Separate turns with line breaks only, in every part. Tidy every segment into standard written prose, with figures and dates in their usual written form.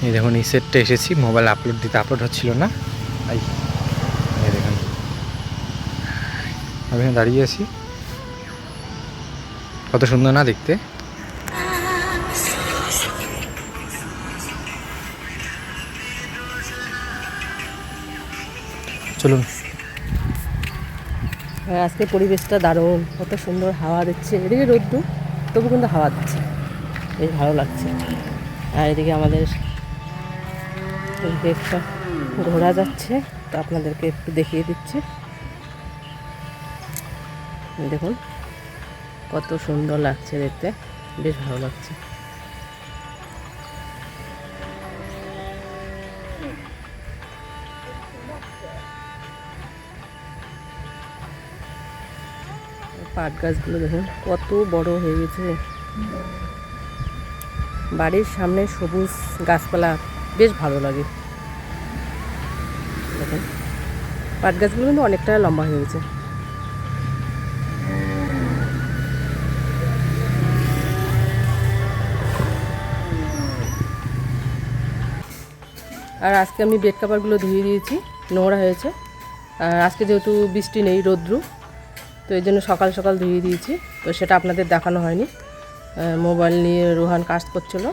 এই দেখুন এই সেটটা এসেছি, মোবাইল আপলোড দিতে আপলোড হচ্ছিল না। এই দেখুন আমি এখানে দাঁড়িয়ে আছি, কত সুন্দর না দেখতে। চলুন।
আজকে পরিবেশটা দারুণ, কত সুন্দর হাওয়া দিচ্ছে। এদিকে রোদ্দুর, তবু কিন্তু হাওয়া দিচ্ছে, বেশ ভালো লাগছে। আর এদিকে আমাদের একটা ঘোরা যাচ্ছে, তো আপনাদেরকে একটু দেখিয়ে দিচ্ছি। দেখুন কত সুন্দর লাগছে দেখতে, বেশ ভালো লাগছে। পাট গাছগুলো দেখুন কত বড় হয়ে গেছে। বাড়ির সামনে সবুজ গাছপালা বেশ ভালো লাগে। দেখুন পাট গাছগুলো কিন্তু অনেকটা লম্বা হয়ে গেছে। আর আজকে আমি বেড কাভারগুলো ধুয়ে দিয়েছি, নোংরা হয়েছে। আর আজকে যেহেতু বৃষ্টি নেই, রৌদ্রু, তো এই জন্য সকাল সকাল ধুয়ে দিয়েছি। তো সেটা আপনাদের দেখানো হয়নি। মোবাইল নিয়ে রোহান কাজ করছিলো,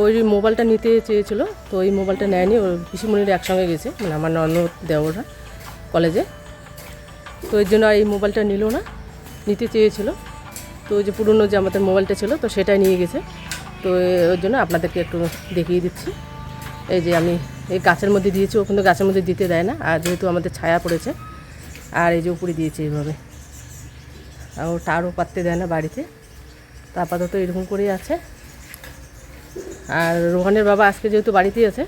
ওই মোবাইলটা নিতে চেয়েছিলো, তো ওই মোবাইলটা নেয়নি। ওর পিসিমণিরা একসঙ্গে গেছে, মানে আমার ননদ দেওররা কলেজে, তো এর জন্য এই মোবাইলটা নিল না, নিতে চেয়েছিলো। তো ওই যে পুরনো যে আমাদের মোবাইলটা ছিল, তো সেটাই নিয়ে গেছে। তো ওই জন্য আপনাদেরকে একটু দেখিয়ে দিচ্ছি। এই যে আমি এই গাছের মধ্যে দিয়েছি, ও কিন্তু গাছের মধ্যে দিতে দেয় না, আর যেহেতু আমাদের ছায়া পড়েছে, আর এই যে উপরে দিয়েছি এইভাবে, আর ও তারও পাততে দেয় না বাড়িতে। তো আপাতত এরকম করেই আছে। আর রোহানের বাবা আজকে যেহেতু বাড়িতেই আছে,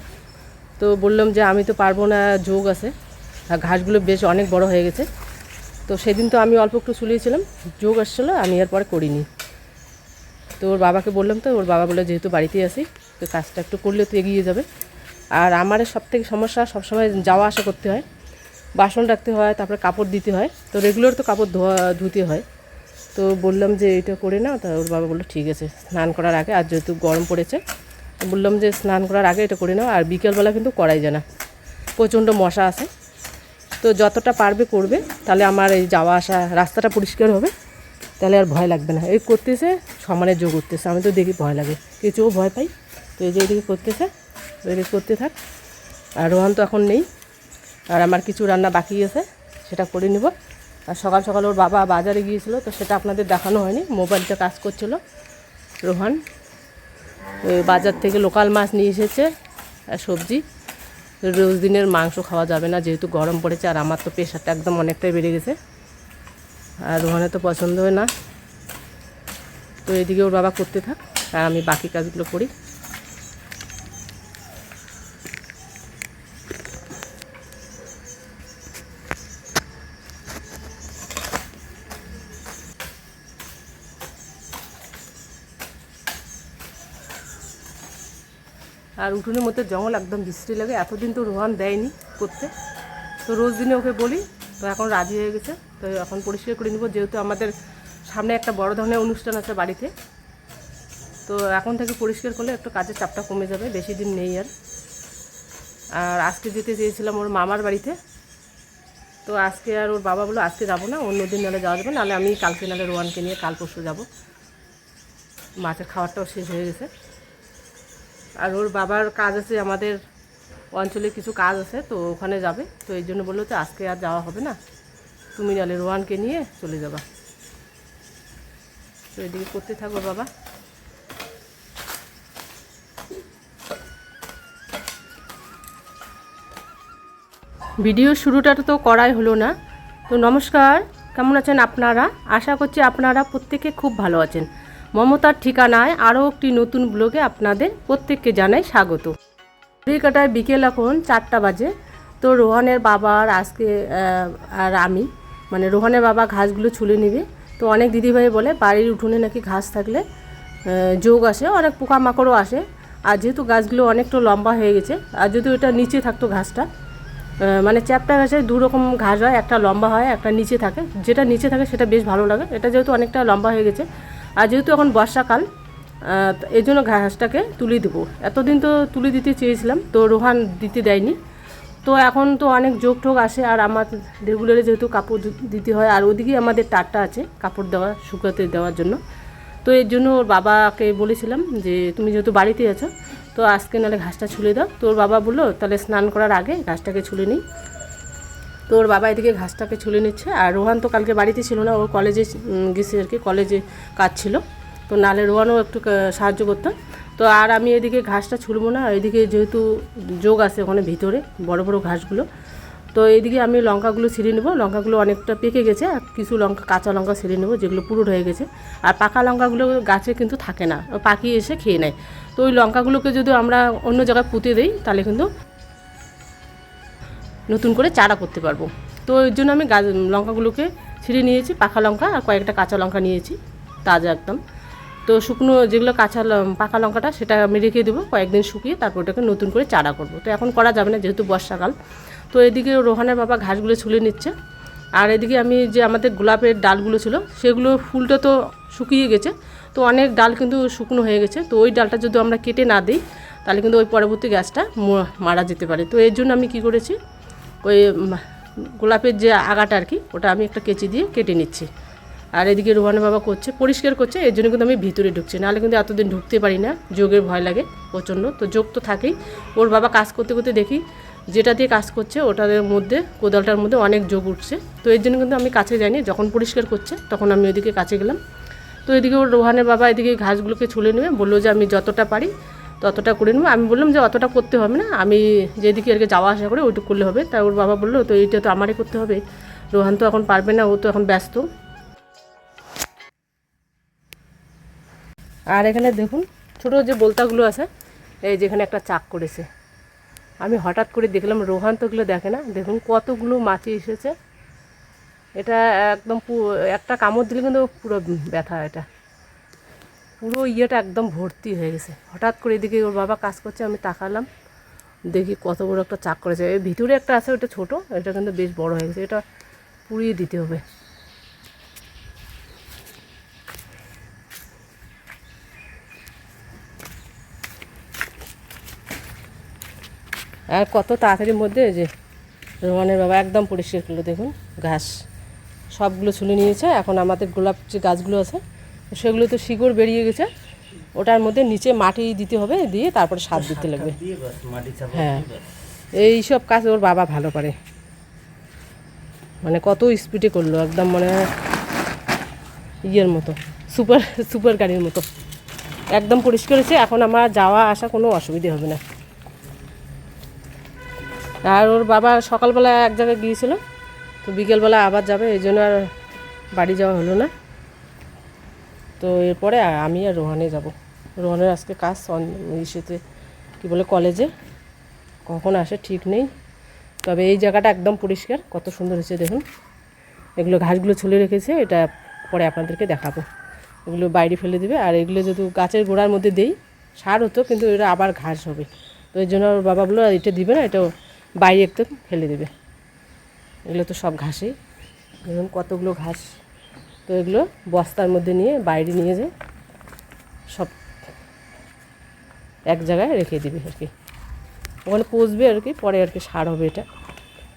তো বললাম যে আমি তো পারবো না, যোগ আছে, আর ঘাসগুলো বেশ অনেক বড় হয়ে গেছে। তো সেদিন তো আমি অল্প একটু চুলিয়েছিলাম, যোগ আসছিলো, আমি এরপরে করিনি। তো ওর বাবাকে বললাম, তো ওর বাবা বলে যেহেতু বাড়িতেই আসি, তো কাজটা একটু করলে তো এগিয়ে যাবে। আর আমার সবথেকে সমস্যা, সবসময় যাওয়া আসা করতে হয়, বাসন রাখতে হয়, তারপরে কাপড় দিতে হয়, তো রেগুলার তো কাপড় ধুতে হয়। তো বললাম যে এটা করে নাও, তা ওর বাবা বললো ঠিক আছে, স্নান করার আগে, আর যেহেতু গরম পড়েছে, বললাম যে স্নান করার আগে এটা করে নাও। আর বিকেলবেলা কিন্তু করাই যায় না, প্রচণ্ড মশা আছে। তো যতটা পারবে করবে, তাহলে আমার এই যাওয়া আসা রাস্তাটা পরিষ্কার হবে, তাহলে আর ভয় লাগবে না। এই করতেছে, সমানে যোগ করতেছে, আমি তো দেখি ভয় লাগে, কিছুও ভয় পাই। তো এই যে এদিকে করতেছে, এদিকে করতে থাক। আর রোহান তো এখন নেই, আর আমার কিছু রান্না বাকি আছে, সেটা করে নেব। আর সকাল সকাল ওর বাবা বাজারে গিয়েছিলো, তো সেটা আপনাদের দেখানো হয়নি, মোবাইলটা কাজ করছিল। রোহান ওই বাজার থেকে লোকাল মাছ নিয়ে এসেছে আর সবজি। রোজ দিনের মাংস খাওয়া যাবে না, যেহেতু গরম পড়েছে, আর আমার তো প্রেশারটা একদম অনেকটাই বেড়ে গেছে, আর রোহানের তো পছন্দ হয় না। তো এদিকে ওর বাবা করতে থাক, আর আমি বাকি কাজগুলো করি। আর উঠোনের মধ্যে জঙ্গল একদম বৃষ্টি লাগে, এতদিন তো রোহান দেয়নি করতে, তো রোজ দিনে ওকে বলি, তো এখন রাজি হয়ে গেছে। তো এখন পরিষ্কার করে নিব, যেহেতু আমাদের সামনে একটা বড় ধরনের অনুষ্ঠান আছে বাড়িতে, তো এখন থেকে পরিষ্কার করলে একটু কাজের চাপটা কমে যাবে, বেশি দিন নেই আর। আর আজকে যেতে চেয়েছিলাম ওর মামার বাড়িতে, তো আজকে আর ওর বাবা বললো আজকে যাবো না, অন্য দিন নাহলে যাওয়া যাবে, নাহলে আমি কালকে নাহলে রোহানকে নিয়ে কাল পরশু যাবো। মাছের খাবারটাও শেষ হয়ে গেছে। আর ওর বাবার কাজ আছে, আমাদের অঞ্চলে কিছু কাজ আছে, তো ওখানে যাবে, তো এই জন্য বললো তো আজকে আর যাওয়া হবে না, তুমি নাহলে রোহানকে নিয়ে চলে যাবা। তো এদিকে করতে থাকো বাবা। ভিডিও শুরুটা তো করাই হলো না। তো নমস্কার, কেমন আছেন আপনারা? আশা করছি আপনারা প্রত্যেকে খুব ভালো আছেন। মমতার ঠিকানায় আরও একটি নতুন ব্লগে আপনাদের প্রত্যেককে জানাই স্বাগত। ঘড়ি কাটায় বিকেল এখন 4টা বাজে। তো রোহানের বাবার আজকে আর আমি, মানে রোহানের বাবা ঘাসগুলো ছুলে নিবে। তো অনেক দিদিভাই বলে বাড়ির উঠোনে নাকি ঘাস থাকলে যোগ আসে, অনেক পোকামাকড়ও আসে। আর যেহেতু গাছগুলো অনেকটা লম্বা হয়ে গেছে, আর যদি ওটা নিচে থাকতো ঘাসটা, মানে চ্যাপ্টা ঘাসে দু রকম ঘাস হয়, একটা লম্বা হয়, একটা নিচে থাকে, যেটা নিচে থাকে সেটা বেশ ভালো লাগে। এটা যেহেতু অনেকটা লম্বা হয়ে গেছে, আর যেহেতু এখন বর্ষাকাল, এই জন্য ঘাসটাকে তুলে দেবো। এতদিন তো তুলে দিতে চেয়েছিলাম, তো রোহান দিতে দেয়নি। তো এখন তো অনেক যোগ টোগ আসে, আর আমার রেগুলারে যেহেতু কাপড় দিতে হয়, আর ওদিকে আমাদের তারটা আছে কাপড় দেওয়া শুকাতে দেওয়ার জন্য। তো এর জন্য ওর বাবাকে বলেছিলাম যে তুমি যেহেতু বাড়িতে আছো, তো আজকে নাহলে ঘাসটা ছুলে দাও। তো ওর বাবা বললো তাহলে স্নান করার আগে ঘাসটাকে ছুলে নিই। তো ওর বাবা এদিকে ঘাসটাকে ছুলে নিচ্ছে। আর রোহান তো কালকে বাড়িতে ছিল না, ও কলেজে গেছে আর কি, কলেজে কাজ ছিল। তো নাহলে রোহানও একটু সাহায্য করতাম। তো আর আমি এদিকে ঘাসটা ছুলবো না, এদিকে যেহেতু যোগ আছে ওখানে ভিতরে বড় বড় ঘাসগুলো। তো এইদিকে আমি লঙ্কাগুলো ছিঁড়ে নেবো। লঙ্কাগুলো অনেকটা পেকে গেছে, আর কিছু লঙ্কা কাঁচা লঙ্কা ছিঁড়ে নেবো যেগুলো পুরো হয়ে গেছে। আর পাকা লঙ্কাগুলো গাছে কিন্তু থাকে না, পাখি এসে খেয়ে নেয়। তো ওই লঙ্কাগুলোকে যদি আমরা অন্য জায়গায় পুঁতে দিই তাহলে কিন্তু নতুন করে চারা করতে পারবো। তো এর জন্য আমি লঙ্কাগুলোকে ছিঁড়ে নিয়েছি, পাকা লঙ্কা আর কয়েকটা কাঁচা লঙ্কা নিয়েছি তাজা একদম। তো শুকনো যেগুলো পাকা লঙ্কাটা সেটা আমি রেখে দেবো কয়েকদিন শুকিয়ে, তারপর ওটাকে নতুন করে চারা করব। তো এখন করা যাবে না যেহেতু বর্ষাকাল। তো এদিকে রোহানের বাবা ঘাসগুলো ছুলে নিচ্ছে। আর এদিকে আমি যে আমাদের গোলাপের ডালগুলো ছিল সেগুলো ফুলটা তো শুকিয়ে গেছে, তো অনেক ডাল কিন্তু শুকনো হয়ে গেছে। তো ওই ডালটা যদি আমরা কেটে না দিই তাহলে কিন্তু ওই পরবর্তী গাছটা মারা যেতে পারে। তো এর জন্য আমি কি করেছি, ওই গোলাপের যে আগাটা আর কি, ওটা আমি একটা কেচি দিয়ে কেটে নিচ্ছি। আর এদিকে রোহানের বাবা করছে, পরিষ্কার করছে। এর জন্য কিন্তু আমি ভিতরে ঢুকছি, নাহলে কিন্তু এতদিন ঢুকতে পারি না, যোগের ভয় লাগে প্রচণ্ড। তো যোগ তো থাকেই। ওর বাবা কাজ করতে করতে দেখি যেটা দিয়ে কাজ করছে ওটার মধ্যে, কোদালটার মধ্যে অনেক যোগ উঠছে। তো এর জন্য কিন্তু আমি কাছে যাইনি, যখন পরিষ্কার করছে তখন আমি ওইদিকে কাছে গেলাম। তো এদিকে ওর রোহানের বাবা এদিকে ঘাসগুলোকে ছুলে নেবে, বললো যে আমি যতটা পারি ততটা করে নেবো। আমি বললাম যে অতটা করতে হবে না, আমি যেদিকে আর কি যাওয়া আসা করে ওইটুকু করলে হবে। তাই ওর বাবা বললো তো এইটা তো আমারই করতে হবে, রোহান তো এখন পারবে না, ও তো এখন ব্যস্ত। আর এখানে দেখুন ছোটো যে বলতাগুলো আছে, এই যেখানে একটা চাক করেছে। আমি হঠাৎ করে দেখলাম, রোহান তো ওগুলো দেখে না। দেখুন কতগুলো মাছি এসেছে, এটা একদম একটা কামড় দিলে কিন্তু পুরো ব্যথা, এটা পুরো ইয়েটা একদম ভর্তি হয়ে গেছে। হঠাৎ করে এদিকে ওর বাবা কাজ করছে, আমি তাকালাম, দেখি কত বড় একটা চাক করেছে। এর ভিতরে একটা আছে, ওটা ছোটো, এটা কিন্তু বেশ বড় হয়ে গেছে, এটা পুড়িয়ে দিতে হবে। আর কত তাড়াতাড়ির মধ্যে যে রোহানের বাবা একদম পরিষ্কার করলো। দেখুন ঘাস সবগুলো ছুলে নিয়েছে। এখন আমাদের গোলাপ যে গাছগুলো আছে সেগুলো তো শিকড় বেরিয়ে গেছে, ওটার মধ্যে নিচে মাটি দিতে হবে, দিয়ে তারপরে সার দিতে লাগবে। হ্যাঁ, এই সব কাজ ওর বাবা ভালো পারে, মানে কত স্পিডে করলো, একদম মানে ইয়ের মতো, সুপার গাড়ির মতো একদম পরিষ্কার হয়েছে। এখন আমার যাওয়া আসা কোনো অসুবিধে হবে না। আর ওর বাবা সকালবেলা এক জায়গায় গিয়েছিল, তো বিকেলবেলা আবার যাবে, এই জন্য আর বাড়ি যাওয়া হলো না। তো এরপরে আমি আর রোহানে যাব। রোহানের আজকে কাজ ইসেতে কী বলে কলেজে, কখন আসে ঠিক নেই। তবে এই জায়গাটা একদম পরিষ্কার, কত সুন্দর হয়েছে দেখুন। এগুলো ঘাসগুলো ছুলে রেখেছে, এটা পরে আপনাদেরকে দেখাবো। এগুলো বাইরে ফেলে দেবে। আর এগুলো যদি গাছের গোড়ার মধ্যে দেই সার হতো, কিন্তু এটা আবার ঘাস হবে। তো এই জন্য ওর বাবা বললো এটা দিবে না, এটাও বাইরে একদম ফেলে দেবে। এগুলো তো সব ঘাসই, দেখুন কতগুলো ঘাস। তো এগুলো বস্তার মধ্যে নিয়ে বাইরে নিয়ে যায়, সব এক জায়গায় রেখে দিবে আর কি, ওখানে পচবে আর কি, পরে আর কি সার হবে এটা।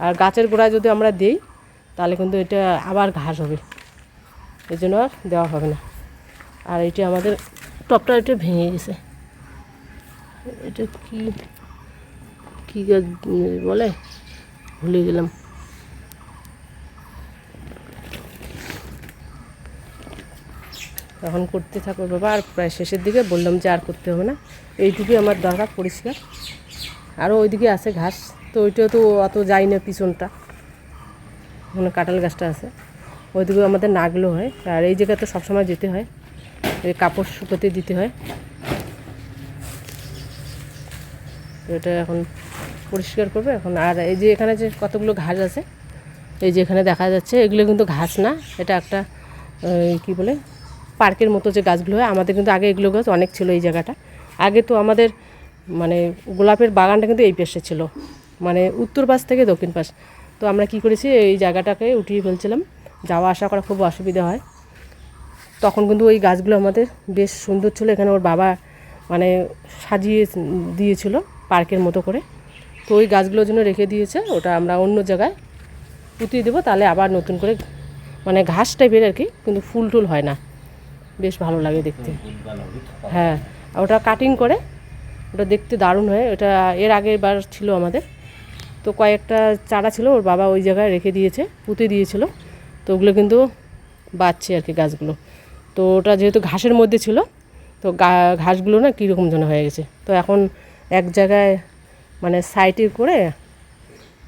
আর গাছের গোড়ায় যদি আমরা দিই তাহলে কিন্তু এটা আবার ঘাস হবে, এই জন্য আর দেওয়া হবে না। আর এটা আমাদের টপটা এটা ভেঙে গেছে, এটা কী গাছ বলে ভুলে গেলাম। তখন করতে থাকো বাবা, আর প্রায় শেষের দিকে বললাম যে আর করতে হবে না, এইটুকুই আমার দরকার পরিষ্কার। আরও ওইদিকে আছে ঘাস, তো ওইটাও তো অত যাই না, পিছনটা ওখানে কাঁঠাল গাছটা আছে, ওইদিকেও আমাদের নাগলো হয়। আর এই জায়গায় তো সবসময় যেতে হয়, এই কাপড় শুকোতে দিতে হয়। তো এটা এখন পরিষ্কার করবে এখন। আর এই যে এখানে যে কতগুলো ঘাস আছে, এই যে এখানে দেখা যাচ্ছে, এগুলো কিন্তু ঘাস না, এটা একটা কী বলে পার্কের মতো যে গাছগুলো হয়। আমাদের কিন্তু আগে এগুলো গাছ অনেক ছিল এই জায়গাটা। আগে তো আমাদের মানে গোলাপের বাগানটা কিন্তু এই পাশে ছিল, মানে উত্তর পাশ থেকে দক্ষিণ পাশ। তো আমরা কি করেছি, এই জায়গাটাকে উঠিয়ে ফেলছিলাম, যাওয়া আসা করা খুব অসুবিধা হয়। তখন কিন্তু ওই গাছগুলো আমাদের বেশ সুন্দর ছিল, এখানে ওর বাবা মানে সাজিয়ে দিয়েছিল পার্কের মতো করে। তো ওই গাছগুলোর জন্য রেখে দিয়েছে, ওটা আমরা অন্য জায়গায় পুঁতিয়ে দেবো, তাহলে আবার নতুন করে মানে ঘাস টাইপের আর কি, কিন্তু ফুল টুল হয় না, বেশ ভালো লাগে দেখতে। হ্যাঁ, ওটা কাটিং করে ওটা দেখতে দারুণ হয়। ওটা এর আগের বার ছিল আমাদের, তো কয়েকটা চারা ছিল, ওর বাবা ওই জায়গায় রেখে দিয়েছে, পুঁতে দিয়েছিল। তো ওগুলো কিন্তু বাড়ছে আর কি গাছগুলো। তো ওটা যেহেতু ঘাসের মধ্যে ছিল, তো ঘাসগুলো না কীরকম যেন হয়ে গেছে। তো এখন এক জায়গায় মানে সাইডে করে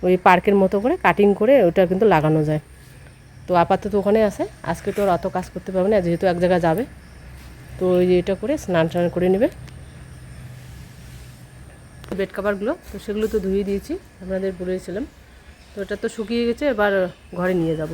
ওই পার্কের মতো করে কাটিং করে ওটা কিন্তু লাগানো যায়। তো আপাতত ওখানে আছে, আজকে তো আর অত কাজ করতে পারবে না, যেহেতু এক জায়গায় যাবে। তো ওই এটা করে স্নান টান করে নেবে। বেড কাভারগুলো তো সেগুলো তো ধুয়ে দিয়েছি, আপনাদের বলেছিলাম। তো এটা তো শুকিয়ে গেছে, এবার ঘরে নিয়ে যাব।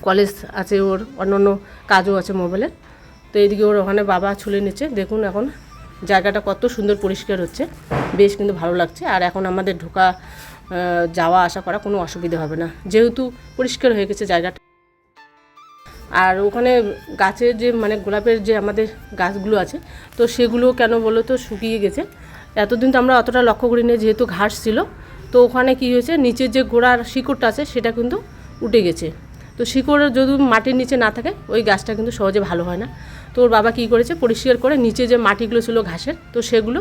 কলেজ আছে, ওর অন্য কাজও আছে মোবাইলের। তো এইদিকে ওর ওখানে বাবা ছুলে নিচ্ছে, দেখুন এখন জায়গাটা কত সুন্দর পরিষ্কার হচ্ছে, বেশ কিন্তু ভালো লাগছে। আর এখন আমাদের ঢোকা যাওয়া আসা করা কোনো অসুবিধা হবে না, যেহেতু পরিষ্কার হয়ে গেছে জায়গাটা। আর ওখানে গাছের যে মানে গোলাপের যে আমাদের গাছগুলো আছে, তো সেগুলো কেন বলো তো শুকিয়ে গেছে। এতদিন তো আমরা অতটা লক্ষ্য করিনি, যেহেতু ঘাস ছিল। তো ওখানে কি হয়েছে, নিচের যে গোড়ার শিকড়টা আছে সেটা কিন্তু উঠে গেছে। তো শিকড় যদি মাটির নিচে না থাকে, ওই গাছটা কিন্তু সহজে ভালো হয় না। তো ওর বাবা কী করেছে, পরিষ্কার করে নিচে যে মাটিগুলো ছিল ঘাসের, তো সেগুলো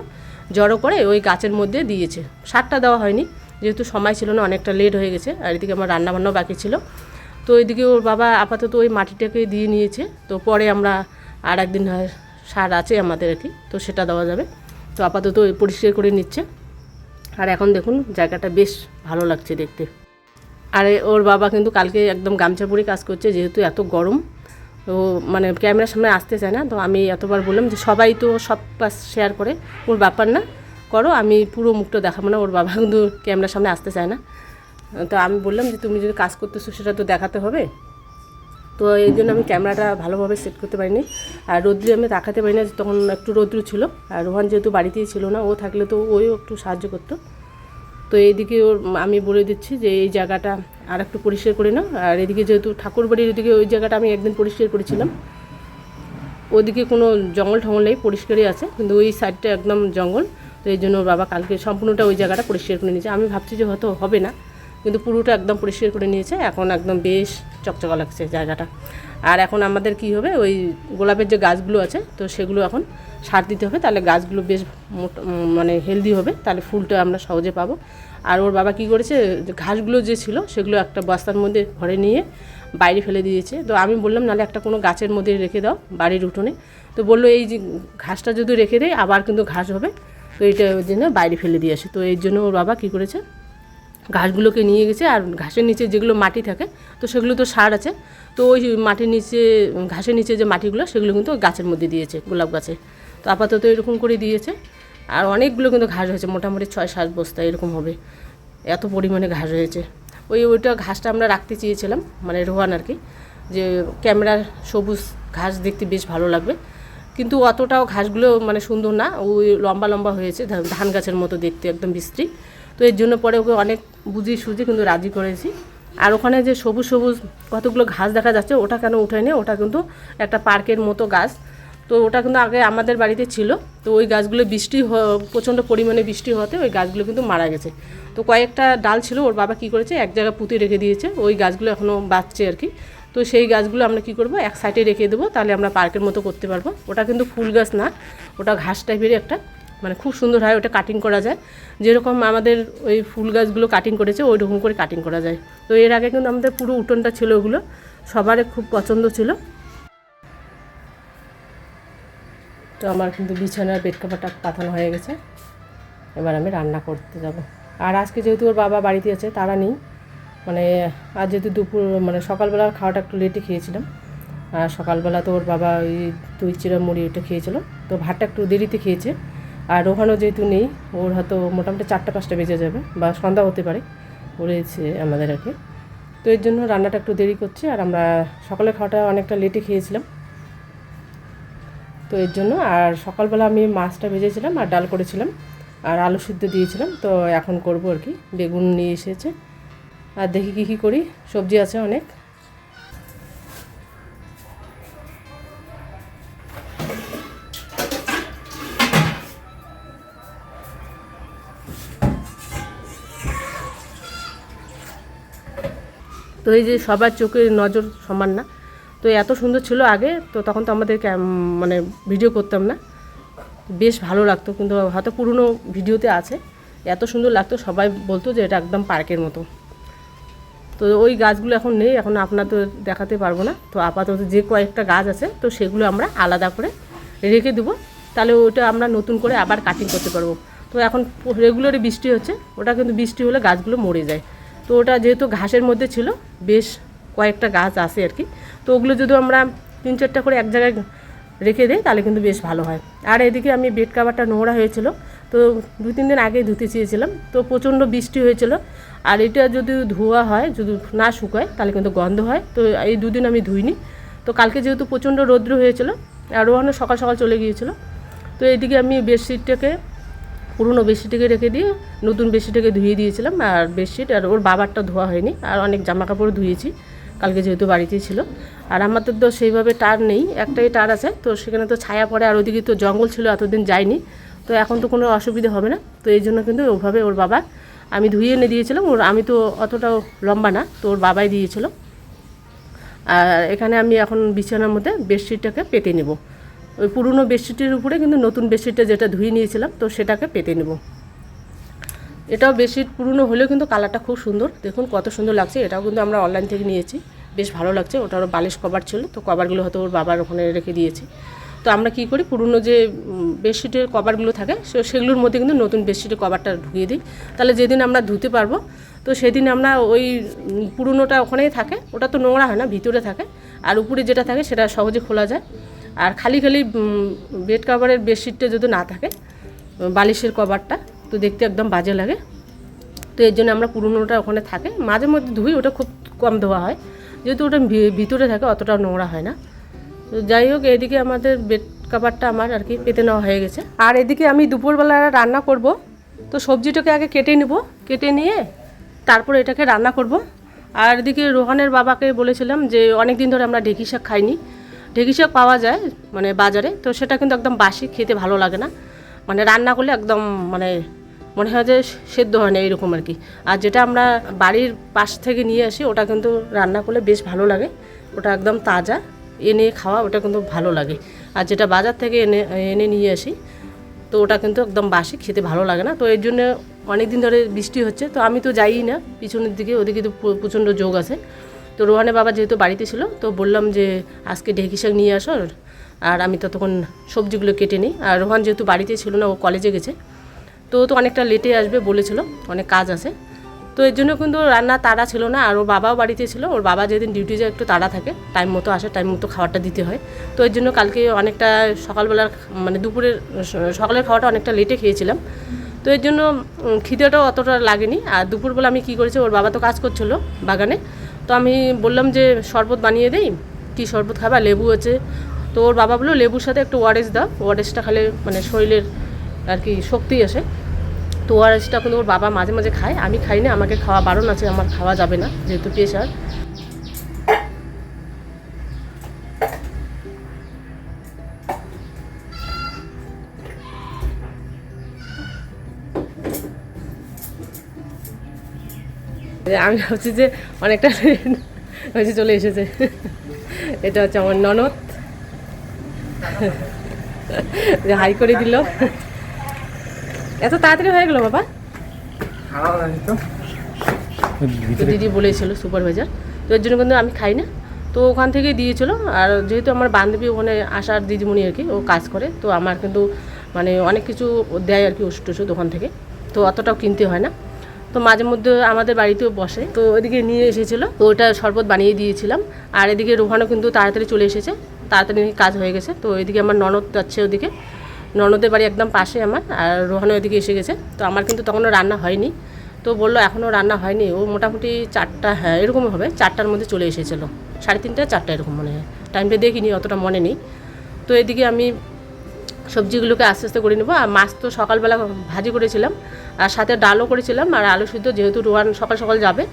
জড়ো করে ওই গাছের মধ্যে দিয়েছে। সারটা দেওয়া হয়নি, যেহেতু সময় ছিল না, অনেকটা লেট হয়ে গেছে। আর এদিকে আমার রান্নাবান্নাও বাকি ছিল। তো এদিকে ওর বাবা আপাতত ওই মাটিটাকে দিয়ে নিয়েছে। তো পরে আমরা আর একদিন সার আছে আমাদের আর কি, তো সেটা দেওয়া যাবে। তো আপাতত পরিষ্কার করে নিচ্ছে। আর এখন দেখুন জায়গাটা বেশ ভালো লাগছে দেখতে। আর ওর বাবা কিন্তু কালকে একদম গামছা পরে কাজ করছে, যেহেতু এত গরম। তো মানে ক্যামেরার সামনে আসতে চায় না। তো আমি এতবার বললাম যে সবাই তো সব কাজ শেয়ার করে, ওর ব্যাপার না, করো, আমি পুরো মুখটা দেখাবো না। ওর বাবা কিন্তু ক্যামেরার সামনে আসতে চায় না। তো আমি বললাম যে তুমি যদি কাজ করতেছো সেটা তো দেখাতে হবে। তো এই জন্য আমি ক্যামেরাটা ভালোভাবে সেট করতে পারিনি। আর রৌদ্রে আমি দেখাতে পারি না, তখন একটু রৌদ্র ছিল। আর রোহান যেহেতু বাড়িতেই ছিল না, ও থাকলে তো ওও একটু সাহায্য করতো। তো এইদিকে ওর আমি বলে দিচ্ছি যে এই জায়গাটা আর একটু পরিষ্কার করে নাও। আর এদিকে যেহেতু ঠাকুরবাড়ির ওদিকে ওই জায়গাটা আমি একদিন পরিষ্কার করেছিলাম, ওদিকে কোনো জঙ্গল ঠঙ্গল নেই, পরিষ্কারই আছে, কিন্তু ওই সাইডটা একদম জঙ্গল। তো এই জন্য ওর বাবা কালকে সম্পূর্ণটা ওই জায়গাটা পরিষ্কার করে নিয়েছে। আমি ভাবছি যে হয়তো হবে না, কিন্তু পুরোটা একদম পরিষ্কার করে নিয়েছে। এখন একদম বেশ চকচকা লাগছে জায়গাটা। আর এখন আমাদের কি হবে, ওই গোলাপের যে গাছগুলো আছে, তো সেগুলো এখন সার দিতে হবে, তাহলে গাছগুলো বেশ মানে হেলদি হবে, তাহলে ফুলটা আমরা সহজে পাবো। আর ওর বাবা কী করেছে, ঘাসগুলো যে ছিল সেগুলো একটা বস্তার মধ্যে ভরে নিয়ে বাইরে ফেলে দিয়েছে। তো আমি বললাম নাহলে একটা কোনো গাছের মধ্যে রেখে দাও বাড়ির উঠোনে। তো বললো এই যে ঘাসটা যদি রেখে দেয় আবার কিন্তু ঘাস হবে, তো এইটা ওই জন্য বাইরে ফেলে দিয়ে আসে। তো এই জন্য ওর বাবা কী করেছে, ঘাসগুলোকে নিয়ে গেছে। আর ঘাসের নিচে যেগুলো মাটি থাকে, তো সেগুলো তো সার আছে, তো ওই মাটির নিচে ঘাসের নিচে যে মাটিগুলো সেগুলো কিন্তু গাছের মধ্যে দিয়েছে, গোলাপ গাছে। তো আপাতত এরকম করে দিয়েছে। আর অনেকগুলো কিন্তু ঘাস হয়েছে, মোটামুটি 6-7 বস্তা এরকম হবে, এত পরিমাণে ঘাস হয়েছে। ওইটা ঘাসটা আমরা রাখতে চেয়েছিলাম, মানে রোহান আর কি, যে ক্যামেরার সবুজ ঘাস দেখতে বেশ ভালো লাগবে, কিন্তু অতটাও ঘাসগুলো মানে সুন্দর না, ওই লম্বা লম্বা হয়েছে, ধান গাছের মতো দেখতে, একদম বিস্তৃ। তো এর জন্য পরে ওকে অনেক বুঝিয়ে সুঝিয়ে কিন্তু রাজি করেছি। আর ওখানে যে সবুজ সবুজ কতগুলো ঘাস দেখা যাচ্ছে, ওটা কেন উঠায়নি, ওটা কিন্তু একটা পার্কের মতো গাছ। তো ওটা কিন্তু আগে আমাদের বাড়িতে ছিল। তো ওই গাছগুলো প্রচণ্ড পরিমাণে বৃষ্টি হওয়াতে ওই গাছগুলো কিন্তু মারা গেছে। তো কয়েকটা ডাল ছিল, ওর বাবা কী করেছে, এক জায়গায় পুঁতে রেখে দিয়েছে, ওই গাছগুলো এখনও বাঁচছে আর কি। তো সেই গাছগুলো আমরা কী করবো, এক সাইডে রেখে দেবো, তাহলে আমরা পার্কের মতো করতে পারবো। ওটা কিন্তু ফুল গাছ না, ওটা ঘাস টাইপের একটা, মানে খুব সুন্দর হয়, ওটা কাটিং করা যায়, যেরকম আমাদের ওই ফুল গাছগুলো কাটিং করেছে ওই রকম করে কাটিং করা যায়। তো এর আগে কিন্তু আমাদের পুরো উঠোনটা ছিল, ওগুলো সবারই খুব পছন্দ ছিল। তো আমার কিন্তু বিছানার বেড কভারটা পাতানো হয়ে গেছে, এবার আমি রান্না করতে যাব। আর আজকে যেহেতু ওর বাবা বাড়িতে আছে, তারা নেই, মানে আজ যেহেতু দুপুর মানে সকালবেলার খাওয়াটা একটু লেটে খেয়েছিলাম। আর সকালবেলা তো ওর বাবা ওই দই চিড়া মুড়ি ওটা খেয়েছিল, তো ভাতটা একটু দেরিতে খেয়েছে। আর রোহানও যেহেতু নেই, ওর হয়তো মোটামুটি 4টা-5টা বেজে যাবে বা সন্ধ্যা হতে পারে, বলেছে আমাদের আর কি। তো এর জন্য রান্নাটা একটু দেরি করছি। আর আমরা সকালের খাওয়াটা অনেকটা লেটে খেয়েছিলাম, তো এর জন্য। আর সকালবেলা আমি মাছটা ভেজেছিলাম আর ডাল করেছিলাম আর আলু সিদ্ধ দিয়েছিলাম। তো এখন করব আর কি, বেগুন নিয়ে এসেছে আর দেখি কী করি, সবজি আছে অনেক। তো এই যে সবার চোখের নজর সমান না, তো এত সুন্দর ছিল আগে, তো তখন তো আমাদের মানে ভিডিও করতাম না, বেশ ভালো লাগতো। কিন্তু হয়তো পুরনো ভিডিওতে আছে, এত সুন্দর লাগতো, সবাই বলতো যে এটা একদম পার্কের মতো। তো ওই গাছগুলো এখন নেই, এখন আপনাদের দেখাতে পারবো না। তো আপাতত যে কয়েকটা গাছ আছে, তো সেগুলো আমরা আলাদা করে রেখে দেবো, তাহলে ওটা আমরা নতুন করে আবার কাটিং করতে পারবো। তো এখন রেগুলারই বৃষ্টি হচ্ছে, ওটা কিন্তু বৃষ্টি হলে গাছগুলো মরে যায়। তো ওটা যেহেতু ঘাসের মধ্যে ছিল, বেশ কয়েকটা গাছ আছে আর কি, তো ওগুলো যদি আমরা 3-4টা করে এক জায়গায় রেখে দেয় তাহলে কিন্তু বেশ ভালো হয়। আর এদিকে আমি বেড কাভারটা নোংরা হয়েছিল, তো 2-3 দিন আগে ধুতে চেয়েছিলাম, তো প্রচণ্ড বৃষ্টি হয়েছিল। আর এটা যদি ধোয়া হয়, যদি না শুকায় তাহলে কিন্তু গন্ধ হয়। তো এই 2 দিন আমি ধুইনি। তো কালকে যেহেতু প্রচণ্ড রৌদ্র হয়েছিল আর রোহানও সকাল সকাল চলে গিয়েছিলো, তো এইদিকে আমি বেডশিটটাকে, পুরনো বেডশিটটাকে রেখে দিয়ে নতুন বেডশিটটাকে ধুয়ে দিয়েছিলাম। আর বেডশিট আর ওর বাবারটা ধোয়া হয়নি, আর অনেক জামা কাপড় ধুয়েছি কালকে যেহেতু বাড়িতেই ছিল। আর আমাদের তো সেইভাবে টার নেই, একটাই টার আছে, তো সেখানে তো ছায়া পড়ে। আর ওইদিকে তো জঙ্গল ছিল, এতদিন যায়নি, তো এখন তো কোনো অসুবিধা হবে না। তো এই জন্য কিন্তু ওভাবে ওর বাবা, আমি ধুয়ে এনে দিয়েছিলাম। আমি তো অতটাও লম্বা না, তো ওর বাবাই দিয়েছিল। আর এখানে আমি এখন বিছানার মধ্যে বেডশিটটাকে পেতে নেব। ওই পুরনো বেডশিটের উপরে কিন্তু নতুন বেডশিটটা যেটা ধুয়ে নিয়েছিলাম, তো সেটাকে পেতে নেব। এটাও বেডশিট পুরনো হলেও কিন্তু কালারটা খুব সুন্দর, দেখুন কত সুন্দর লাগছে। এটাও কিন্তু আমরা অনলাইন থেকে নিয়েছি, বেশ ভালো লাগছে। ওটারও বালিশ কভার ছিল, তো কভারগুলো হয়তো ওর বাবার ওখানে রেখে দিয়েছি। তো আমরা কি করি, পুরনো যে বেডশিটের কভারগুলো থাকে সেগুলোর মধ্যে কিন্তু নতুন বেডশিটের কভারটা ঢুকিয়ে দিই, তাহলে যেদিন আমরা ধুতে পারবো, তো সেদিন আমরা ওই পুরনোটা ওখানেই থাকে, ওটা তো নোংরা হয় না, ভিতরে থাকে। আর উপরে যেটা থাকে সেটা সহজে খোলা যায়। আর খালি খালি বেড কভারের বেডশিটটা যদি না থাকে, বালিশের কভারটা, তো দেখতে একদম বাজে লাগে। তো এর জন্য আমরা পুরনোটা ওখানে থাকে, মাঝে মধ্যে ধুই, ওটা খুব কম ধোয়া হয়, যেহেতু ওটা ভিতরে থাকে, অতটা নোংরা হয় না। তো যাই হোক, এদিকে আমাদের বেড কভারটা আমার আর কি পেতে নেওয়া হয়ে গেছে। আর এদিকে আমি দুপুরবেলা রান্না করব, তো সবজিটাকে আগে কেটে নেব, কেটে নিয়ে তারপরে এটাকে রান্না করব। আর এদিকে রোহানের বাবাকে বলেছিলাম যে অনেক দিন ধরে আমরা ঢেঁকি শাক খাইনি, ঢেঁকি শাক পাওয়া যায় মানে বাজারে, তো সেটা কিন্তু একদম বাসি, খেতে ভালো লাগে না, মানে রান্না করলে একদম মানে মনে হয় যে সেদ্ধ হয় না এরকম আর কি। আর যেটা আমরা বাড়ির পাশ থেকে নিয়ে আসি, ওটা কিন্তু রান্না করলে বেশ ভালো লাগে, ওটা একদম তাজা, এনে খাওয়া ওটা কিন্তু ভালো লাগে। আর যেটা বাজার থেকে এনে নিয়ে আসি, তো ওটা কিন্তু একদম বাসি, খেতে ভালো লাগে না। তো এর জন্য অনেক দিন ধরে বৃষ্টি হচ্ছে, তো আমি তো যাইই না পিছনের দিকে, ওদিকে তো প্রচণ্ড যোগ আছে। তো রোহানের বাবা যেহেতু বাড়িতে ছিল, তো বললাম যে আজকে ঢেঁকি শাক নিয়ে আসো, আর আমি ততক্ষণ সবজিগুলো কেটে নিই। আর রোহান যেহেতু বাড়িতে ছিল না, ও কলেজে গেছে, তো অনেকটা লেটে আসবে বলেছিল, অনেক কাজ আছে। তো এর জন্য কিন্তু রান্না তাড়া ছিল না। আর ওর বাবাও বাড়িতে ছিল, ওর বাবা যেদিন ডিউটি যায় একটু তাড়া থাকে, টাইম মতো আসে, টাইম মতো খাবারটা দিতে হয়। তো এর জন্য কালকে অনেকটা সকালবেলার মানে দুপুরের সকালের খাওয়াটা অনেকটা লেটে খেয়েছিলাম, তো এর জন্য খিদেটাও অতটা লাগেনি। আর দুপুরবেলা আমি কী করেছি, ওর বাবা তো কাজ করছিল বাগানে, তো আমি বললাম যে শরবত বানিয়ে দেই, কী শরবত খাবা, লেবু আছে। তো ওর বাবা বললো লেবুর সাথে একটু ওআরএস দাও, ওআরএসটা খেলে মানে শরীরের আর কি শক্তি আসে। তো ওআরএসটা কিন্তু ওর বাবা মাঝে মাঝে খায়, আমি খাই না, আমাকে খাওয়া বারণ আছে, আমার খাওয়া যাবে না যেহেতু প্রেশার। আমি ভাবছি যে অনেকটা হয়েছে, চলে এসেছে। এটা হচ্ছে আমার ননদ, যে হাই করে দিল। এত তাড়াতাড়ি হয়ে গেল বাবা? তো দিদি বলেছিল সুপারভাইজার, তো এর জন্য কিন্তু আমি খাই না, তো ওখান থেকে দিয়েছিল। আর যেহেতু আমার বান্ধবী ওখানে আসার দিদিমণি আর কি, ও কাজ করে, তো আমার কিন্তু মানে অনেক কিছু দেয় আর কি, ওষুধ টষুধ ওখান থেকে, তো অতটাও কিনতে হয় না। তো মাঝে মধ্যে আমাদের বাড়িতেও বসে, তো ওইদিকে নিয়ে এসেছিলো, তো ওটা শরবত বানিয়ে দিয়েছিলাম। আর এদিকে রোহানও কিন্তু তাড়াতাড়ি চলে এসেছে, তাড়াতাড়ি কাজ হয়ে গেছে। তো এদিকে আমার ননদ যাচ্ছে ওদিকে, ননদের বাড়ি একদম পাশে আমার, আর রোহানও ওইদিকে এসে গেছে। তো আমার কিন্তু তখনও রান্না হয়নি। তো বললো এখনও রান্না হয়নি, ও মোটামুটি 4টা, হ্যাঁ এরকম হবে, 4টার মধ্যে চলে এসেছিলো, 3:30 4টা এরকম মনে হয়, টাইমটা দেখিনি, অতটা মনে নেই। তো এদিকে আমি সবজিগুলোকে আস্তে আস্তে করে নেবো। আর মাছ তো সকালবেলা ভাজি করেছিলাম, আর সাথে ডালও করেছিলাম, আর আলু সিদ্ধ, যেহেতু রোহান সকাল সকাল যাবে।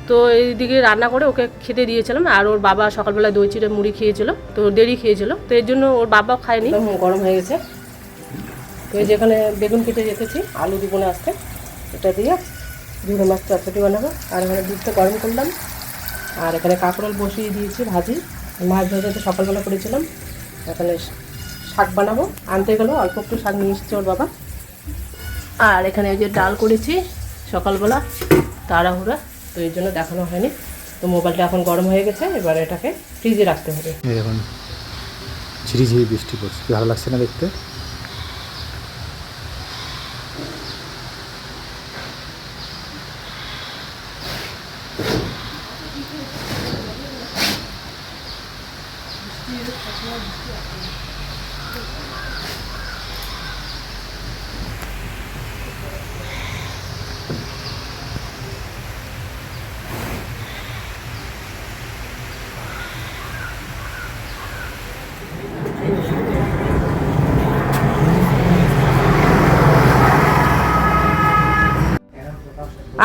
তো এইদিকে রান্না করে ওকে খেতে দিয়েছিলাম। আর ওর বাবা সকালবেলা দই চিড়ে মুড়ি খেয়েছিল, তো দেরি খেয়েছিল, তো এর জন্য ওর বাবাও খায়নি। গরম হয়ে গেছে। তো এই যেখানে বেগুন কেটে রেখেছি, আলু দিব না আজকে, এটা দিয়ে ঝুড়ো মাছ চটচটি বানাবো। আর এখানে দুধটা গরম করলাম, আর এখানে কাঁকরোল বসিয়ে দিয়েছি ভাজি, মাছ ভাজা তো সকালবেলা করেছিলাম। এখানে শাক বানাবো, আনতে গেলো অল্প একটু শাক নিয়ে এসেছে ওর বাবা। আর এখানে এই যে ডাল করেছি সকালবেলা তাড়াহুড়া, তো এই জন্য দেখানো হয়নি। তো মোবাইলটা এখন গরম হয়ে গেছে, এবার এটাকে ফ্রিজে রাখতে হবে।
এই দেখুন ঝিরিঝিরি বৃষ্টি পড়ছে, কি ভালো লাগছে না দেখতে।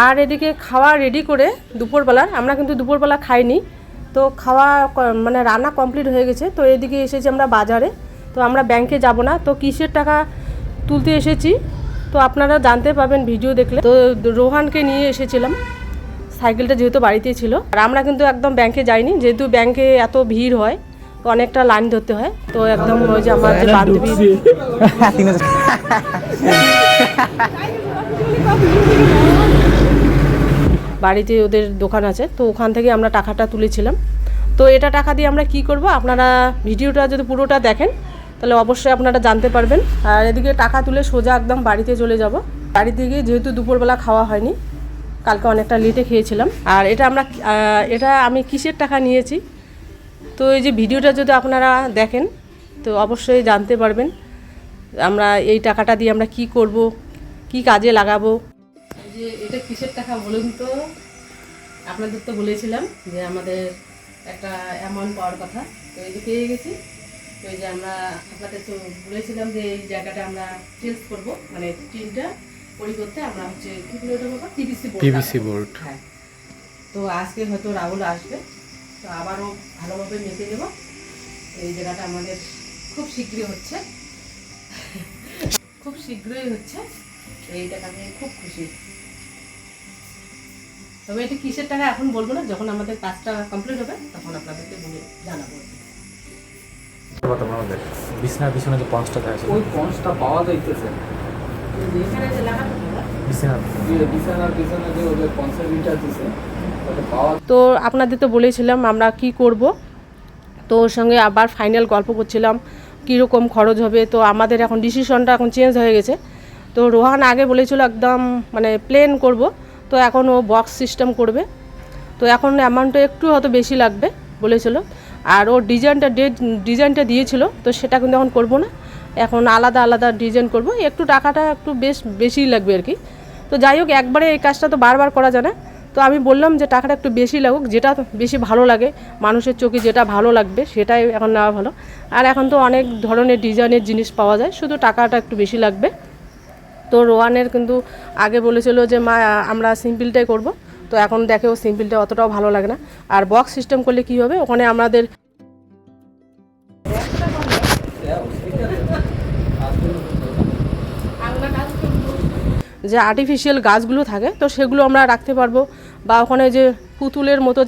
আর এদিকে খাওয়া রেডি করে দুপুরবেলার, আমরা কিন্তু দুপুরবেলা খাইনি। তো খাওয়া মানে রান্না কমপ্লিট হয়ে গেছে। তো এদিকে এসেছি আমরা বাজারে, তো আমরা ব্যাংকে যাব না, তো কিসের টাকা তুলতে এসেছি তো আপনারা জানতে পাবেন ভিডিও দেখলে। তো রোহানকে নিয়ে এসেছিলাম, সাইকেলটা যেহেতু বাড়িতেই ছিল। আর আমরা কিন্তু একদম ব্যাংকে যাইনি, যেহেতু ব্যাংকে এত ভিড় হয়, তো অনেকটা লাইন ধরতে হয়। তো একদম ওই যে আমার যে বান্ধবী বাড়িতে ওদের দোকান আছে, তো ওখান থেকে আমরা টাকাটা তুলেছিলাম। তো এটা টাকা দিয়ে আমরা কি করব, আপনারা ভিডিওটা যদি পুরোটা দেখেন তাহলে অবশ্যই আপনারা জানতে পারবেন। আর এদিকে টাকা তুলে সোজা একদম বাড়িতে চলে যাব। বাড়িতে গিয়ে যেহেতু দুপুরবেলা খাওয়া হয়নি, কালকে অনেকটা লেটে খেয়েছিলাম। আর এটা আমি কিসের টাকা নিয়েছি, তো এই যে ভিডিওটা যদি আপনারা দেখেন তো অবশ্যই জানতে পারবেন আমরা এই টাকাটা দিয়ে আমরা কি করব, কি কাজে লাগাবো। এই যে এটা কিসের টাকা বলুন তো, আপনাদের তো বলেছিলাম যে আমাদের একটা অ্যামাউন্ট পাওয়ার কথা, তো এই যে পেয়ে গেছি। তো এই যে আমরা আপনাদের তো বলেছিলাম যে এই জায়গাটা আমরা চেঞ্জ করব, মানে টিনটা পরিবর্তে আমরা হচ্ছে কি বলে ওটা বাবা,
পিভিসি বোর্ড।
হ্যাঁ, তো আজকে হয়তো রাহুল আসবে, তো আবারও ভালোভাবে মেপে দেব। এই জায়গাটা আমাদের খুব শীঘ্রই হচ্ছে, খুব শীঘ্রই হচ্ছে। এই টাকা নিয়ে খুব খুশি। তবে এটা কিসের টাকা এখন বলবো না, যখন আমাদের কাজটা কমপ্লিট হবে তখন আপনাদেরকে বলে জানাবো।
আমাদের বিছনার পিছনে যে পঞ্চটা থাকে,
ওই পঞ্চটা পাওয়া যাইতেছে
এখানে যে লাগানো
বিছানার পিছনে যে ওদের পঞ্চের ইটা দিছে ওটা পাওয়া।
তো আপনাদের তো বলেছিলাম আমরা কি করব, তো ওর সঙ্গে আবার ফাইনাল গল্প করছিলাম কীরকম খরচ হবে। তো আমাদের এখন ডিসিশনটা এখন চেঞ্জ হয়ে গেছে। তো রোহান আগে বলেছিল একদম মানে প্লেন করব, তো এখন ও বক্স সিস্টেম করবে। তো এখন অ্যামাউন্টটা একটু হয়তো বেশি লাগবে বলেছিল। আর ও ডিজাইনটা দিয়েছিল, তো সেটা কিন্তু এখন করব না, এখন আলাদা আলাদা ডিজাইন করব। একটু টাকাটা একটু বেশি লাগবে আর কি। তো যাই হোক, একবারে এই কাজটা তো বারবার করা যায় না। তো আমি বললাম যে টাকাটা একটু বেশি লাগুক, যেটা বেশি ভালো লাগে মানুষের চোখে, যেটা ভালো লাগবে সেটাই এখন নেওয়া ভালো। আর এখন তো অনেক ধরনের ডিজাইনের জিনিস পাওয়া যায়, শুধু টাকাটা একটু বেশি লাগবে। তো রোহানের কিন্তু আগে বলেছিল যে মা আমরা সিম্পলটাই করব, তো এখন দেখেও সিম্পলটা অতটাও ভালো লাগে না। আর বক্স সিস্টেম করলে কী হবে, ওখানে আমাদের যে আর্টিফিশিয়াল গাছগুলো থাকে তো সেগুলো আমরা রাখতে পারবো, বা ওখানে যে পুতুলের মতো